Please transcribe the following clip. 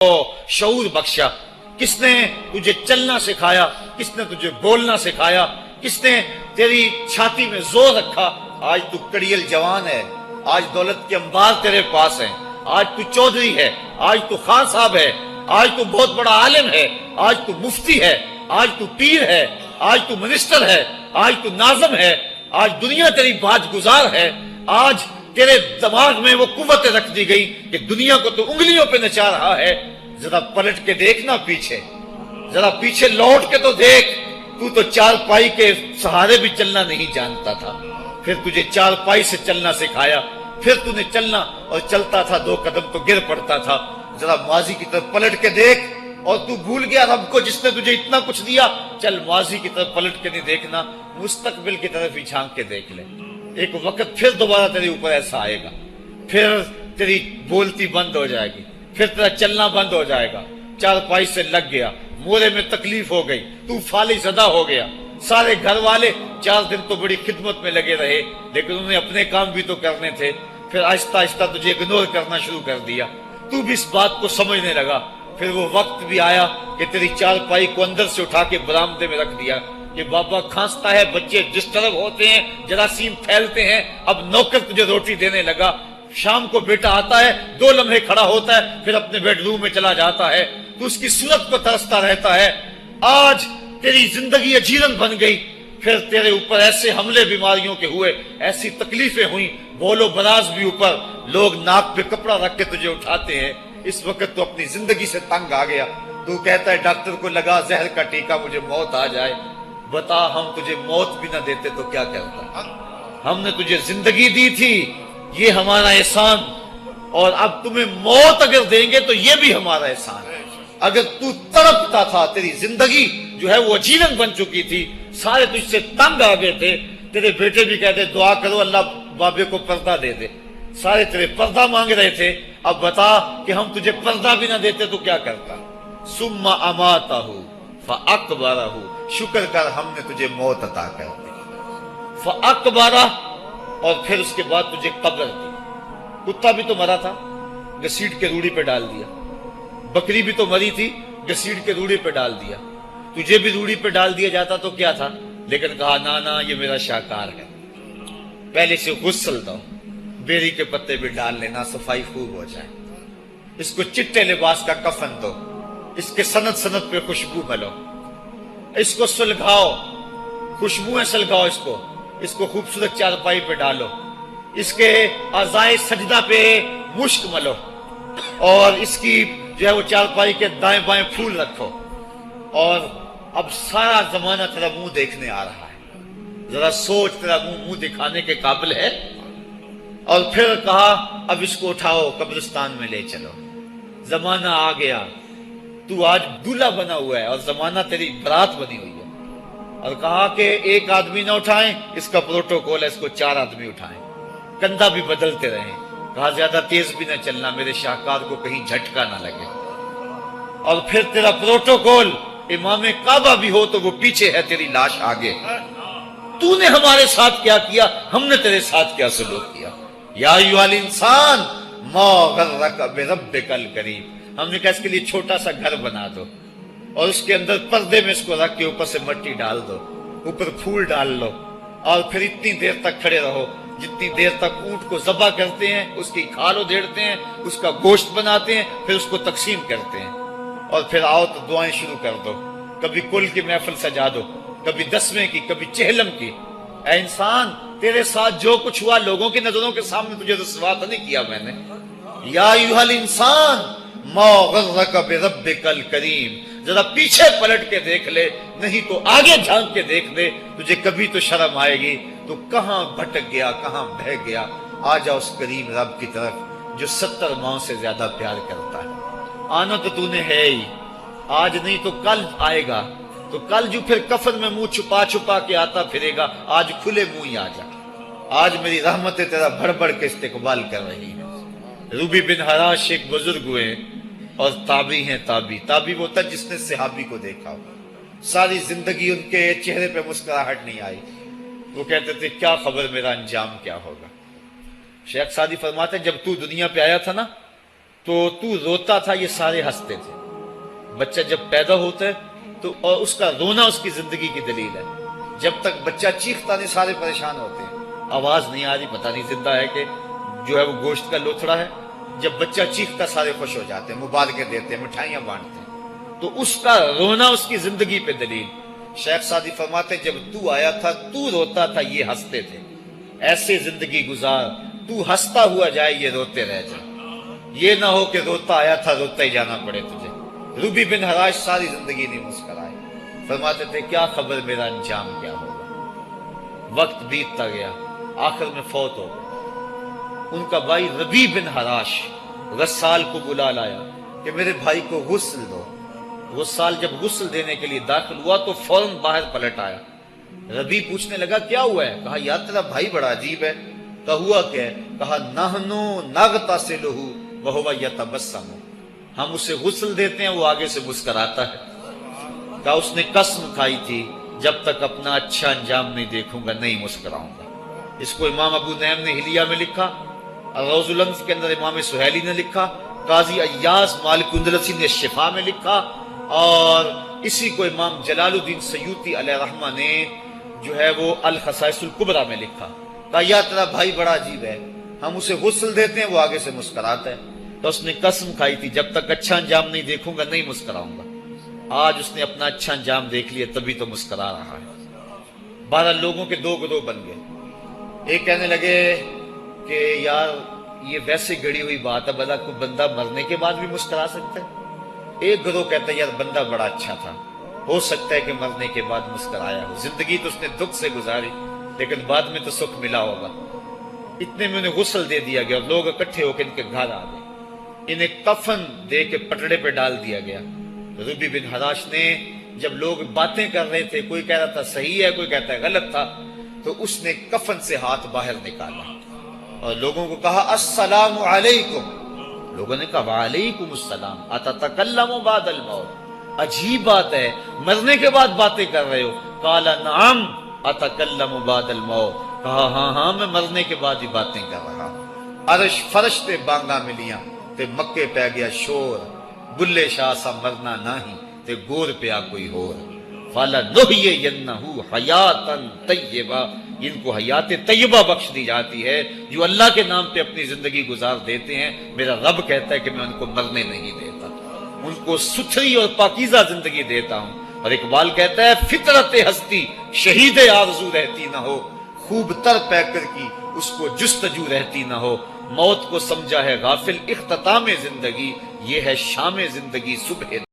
شعور بخشا؟ کس نے تجھے چلنا سکھایا؟ کس نے تجھے بولنا سکھایا؟ کس نے تیری چھاتی میں زور رکھا؟ آج تو کڑیل جوان ہے، آج دولت کے انبار تیرے پاس ہیں، آج تو چودھری ہے، آج تو خان صاحب ہے، آج تو بہت بڑا عالم ہے، آج تو مفتی ہے، آج تو پیر ہے، آج تو منسٹر ہے، آج تو ناظم ہے، آج دنیا تیری باج گزار ہے، آج تیرے دماغ میں وہ قوت رکھ دی گئی کہ دنیا کو تو انگلیوں پہ نچا رہا ہے۔ ذرا پلٹ کے دیکھنا پیچھے، ذرا پیچھے لوٹ کے تو دیکھ، تو چار پائی کے سہارے بھی چلنا نہیں جانتا تھا، پھر تجھے چار پائی سے چلنا سکھایا، پھر تو نے چلنا اور چلتا تھا، دو قدم تو گر پڑتا تھا۔ ذرا ماضی کی طرف پلٹ کے دیکھ، اور تو بھول گیا رب کو جس نے تجھے اتنا کچھ دیا۔ چل ماضی کی طرف پلٹ کے نہیں دیکھنا، مستقبل کی طرف ہی جھانک کے دیکھ لے۔ ایک وقت پھر دوبارہ تیرے اوپر ایسا آئے گا، پھر تیری بولتی بند ہو جائے گی، پھر تیرا چلنا بند ہو جائے گا۔ چار پائی سے لگ گیا، مورے میں تکلیف ہو گئی، تو فالج زدہ ہو گیا۔ سارے گھر والے 4 دن تو بڑی خدمت میں لگے رہے، لیکن انہیں اپنے کام بھی تو کرنے تھے، پھر آہستہ آہستہ تجھے اگنور کرنا شروع کر دیا۔ تو بھی اس بات کو سمجھنے لگا۔ پھر وہ وقت بھی آیا کہ تیری چار پائی کو اندر سے اٹھا کے برآمدے میں رکھ دیا۔ یہ بابا کھانستا ہے، بچے جس طرف ہوتے ہیں جراثیم پھیلتے ہیں، اب نوکر تجھے روٹی دینے لگا۔ شام کو بیٹا آتا ہے، 2 لمحے کھڑا ہوتا ہے، پھر اپنے بیڈ روم میں چلا جاتا ہے، تو اس کی صورت کو ترستا رہتا ہے۔ آج تیری زندگی اجیرن بن گئی، پھر تیرے اوپر ایسے حملے بیماریوں کے ہوئے، ایسی تکلیفیں ہوئیں، بول و براز بھی اوپر، لوگ ناک پہ کپڑا رکھ کے تجھے اٹھاتے ہیں۔ اس وقت تو اپنی زندگی سے تنگ آ گیا، تو کہتا ہے ڈاکٹر کو لگا زہر کا ٹیکہ، مجھے موت آ جائے۔ بتا ہم تجھے موت بھی نہ دیتے تو کیا کرتا؟ ہم نے تجھے زندگی دی تھی، یہ ہمارا احسان، اور اب تمہیں موت اگر دیں گے تو یہ بھی ہمارا احسان ہے۔ اگر تو تڑپتا تھا، تیری زندگی جو ہے وہ اجیرن بن چکی تھی، سارے تجھ سے تنگ آ گئے تھے، تیرے بیٹے بھی کہتے دعا کرو اللہ بابے کو پردہ دے دے، سارے تیرے پردہ مانگ رہے تھے، اب بتا کہ ہم تجھے پردہ بھی نہ دیتے تو کیا کرتا؟ ثم اماتہ فاقبرہ، شکر کر ہم نے تجھے موت عطا کر دی، فاقبرہ، اور پھر اس کے بعد تجھے قبر دی۔ کتا بھی تو مرا تھا، گھسیٹ کے روڑی پہ ڈال دیا، بکری بھی تو مری تھی، گھسیٹ کے روڑی پہ ڈال دیا، تجھے بھی روڑی پہ ڈال دیا جاتا تو کیا تھا؟ لیکن کہا نا یہ میرا شاہکار ہے، پہلے سے غسل دو، بیری کے پتے بھی ڈال لینا، صفائی خوب ہو جائے، اس کو چٹے لباس کا کفن دو، اس کے سند سند پہ خوشبو ملو، اس کو سلگھاؤ، خوشبوئیں سلگھاؤ، اس کو خوبصورت چارپائی پہ ڈالو، اس کے اعضائے سجدہ پہ مشک ملو، اور اس کی جو ہے وہ چارپائی کے دائیں بائیں پھول رکھو، اور اب سارا زمانہ تیرا منہ دیکھنے آ رہا ہے، ذرا سوچ تیرا منہ دکھانے کے قابل ہے؟ اور پھر کہا اب اس کو اٹھاؤ، قبرستان میں لے چلو، زمانہ آ گیا، تو آج دولہا بنا ہوا ہے اور زمانہ تیری برات بنی ہوئی ہے، اور کہا کہ ایک آدمی نہ اٹھائیں، اس کا پروٹوکول ہے، اس کو 4 آدمی اٹھائیں، کندھا بھی بدلتے رہیں، کہا زیادہ تیز بھی نہ چلنا، میرے شاہکار کو کہیں جھٹکا نہ لگے، اور پھر تیرا پروٹوکول امام کعبہ بھی ہو تو وہ پیچھے ہے، تیری لاش آگے۔ تو نے ہمارے ساتھ کیا کیا، ہم نے تیرے ساتھ کیا سلوک کیا؟ یا ایھا الانسان ما غرک بربک الکریم، ہم نے کہا اس کے لیے چھوٹا سا گھر بنا دو، اور اس کے اندر پردے میں اس کو رکھ کے اوپر سے مٹی ڈال دو، اوپر پھول ڈال لو، اور پھر اتنی دیر تک کھڑے رہو جتنی دیر تک اونٹ کو ذبح کرتے ہیں، اس کی کھال ادھیڑتے ہیں، اس کا گوشت بناتے ہیں، پھر اس کو تقسیم کرتے ہیں، اور پھر آؤ تو دعائیں شروع کر دو، کبھی کل کی محفل سجا دو، کبھی 10ویں کی، کبھی چہلم کی۔ اے انسان، تیرے ساتھ جو کچھ ہوا لوگوں کی نظروں کے سامنے تجھے رسوا تو نہیں کیا میں نے؟ یا ایھا الانسان ما غرک بربک الکریم، ذرا پیچھے پلٹ کے دیکھ لے، نہیں تو آگے جھانک کے دیکھ لے، تجھے کبھی تو شرم آئے گی، تو کہاں بھٹک گیا، کہاں بہہ گیا۔ آ جا اس کریم رب کی طرف جو 70 ماؤں سے زیادہ پیار کرتا ہے۔ آنا تو نے ہے ہی، آج نہیں تو کل آئے گا، تو کل جو پھر کفن میں منہ چھپا چھپا کے آتا پھرے گا، آج کھلے منہ ہی آ جا۔ آج میری رحمتیں تیرا بڑھ بڑھ کے استقبال کر رہی ہیں۔ روبی بن حراش ایک بزرگ ہوئے اور تابعی ہیں، تابعی وہ تھا جس نے صحابی کو دیکھا ہو، ساری زندگی ان کے چہرے پہ مسکراہٹ نہیں آئی، وہ کہتے تھے کیا خبر میرا انجام کیا ہوگا۔ شیخ سعدی فرماتے ہیں جب تو دنیا پہ آیا تھا نا تو روتا تھا، یہ سارے ہنستے تھے. بچہ جب پیدا ہوتا ہے تو اور اس کا رونا اس کی زندگی کی دلیل ہے. جب تک بچہ چیختا نہیں سارے پریشان ہوتے ہیں، آواز نہیں آ رہی، پتہ نہیں زندہ ہے کہ جو ہے وہ گوشت کا لوتھڑا ہے. جب بچہ چیختا سارے خوش ہو جاتے ہیں، مبارکیں دیتے ہیں، مٹھائیاں بانٹتے ہیں. تو اس کا رونا اس کی زندگی پہ دلیل. شیخ سعدی فرماتے جب تو آیا تھا تو روتا تھا، یہ ہنستے تھے. ایسے زندگی گزار تو ہنستا ہوا جائے، یہ روتے رہ جائے. یہ نہ ہو کہ روتا آیا تھا روتا ہی جانا پڑے تجھے. ربی بن حراش ساری زندگی نہیں مسکرائے. فرماتے تھے کیا خبر میرا انجام کیا ہوگا. وقت بیتتا گیا، آخر میں فوت ہو گئے. ان کا بھائی ربی بن حراش غسال کو بلا لایا کہ میرے بھائی کو غسل دو. غسال جب غسل دینے کے لیے داخل ہوا تو فوراً باہر پلٹ آیا. ربی پوچھنے لگا کیا ہوا ہے. کہا یار تیرا بھائی بڑا عجیب ہے. کہا ہوا کیا ہے. کہا نحنو نغتسلہ وہو یتبسم، ہم اسے غسل دیتے ہیں وہ آگے سے مسکراتا ہے. کہا اس نے قسم کھائی تھی جب تک اپنا اچھا انجام نہیں دیکھوں گا نہیں مسکراؤں گا. اس کو امام ابو نعیم نے حلیہ میں لکھا، روز الانف کے اندر امام سہیلی نے لکھا، قاضی ایاز مالک اندلسی نے شفا میں لکھا، اور اسی کو امام جلال الدین سیوطی علیہ رحمہ نے جو ہے وہ الخصائص الکبریٰ میں لکھا. کہا یا تیرا بھائی بڑا عجیب ہے، ہم اسے غسل دیتے ہیں وہ آگے سے مسکراتا ہے. تو اس نے قسم کھائی تھی جب تک اچھا انجام نہیں دیکھوں گا نہیں مسکراؤں گا. آج اس نے اپنا اچھا انجام دیکھ لیا تبھی تو مسکرا رہا ہے. 12 لوگوں کے 2 گروہ بن گئے. ایک کہنے لگے کہ یار یہ ویسے گڑی ہوئی بات ہے، بھلا کوئی بندہ مرنے کے بعد بھی مسکرا سکتا ہے. ایک گروہ کہتا ہے یار بندہ بڑا اچھا تھا، ہو سکتا ہے کہ مرنے کے بعد مسکرایا ہو. زندگی تو اس نے دکھ سے گزاری لیکن بعد میں تو سکھ ملا ہوگا. اتنے میں انہیں غسل دے دیا گیا اور لوگ اکٹھے ہو کے ان کے گھر آ گئے. انہیں کفن دے کے پٹڑے پہ ڈال دیا گیا. ربی بن حراش نے جب لوگ باتیں کر رہے تھے، کوئی کہہ رہا تھا صحیح ہے کوئی کہتا ہے غلط تھا، تو اس نے کفن سے ہاتھ باہر نکالا اور لوگوں کو کہا السلام علیکم. لوگوں نے کہا وعلیکم السلام اتتکلم بعد الموت. عجیب بات ہے، مرنے کے بعد باتیں کر رہے ہو. قال نعم اتکلم بعد الموت. کہا ہاں ہاں میں مرنے کے بعد ہی باتیں کر رہا ہوں. عرش فرش تے بانگا ملیاں تے مکے پہ گیا شور. بلے شاہ سا مرنا نہیں تے گور پیا کوئی ہور. فَلَنُحْيِيَنَّهُ حَيَاتًا طَيِّبَةً، ان کو حیات طیبہ بخش دی جاتی ہے جو اللہ کے نام پہ اپنی زندگی گزار دیتے ہیں. میرا رب کہتا ہے کہ میں ان کو مرنے نہیں دیتا، ان کو ستھری اور پاکیزہ زندگی دیتا ہوں. اور اقبال کہتا ہے فطرت ہستی شہید آرزو رہتی نہ ہو، خوب تر پیکر کی اس کو جستجو رہتی نہ ہو. موت کو سمجھا ہے غافل اختتام زندگی، یہ ہے شام زندگی صبح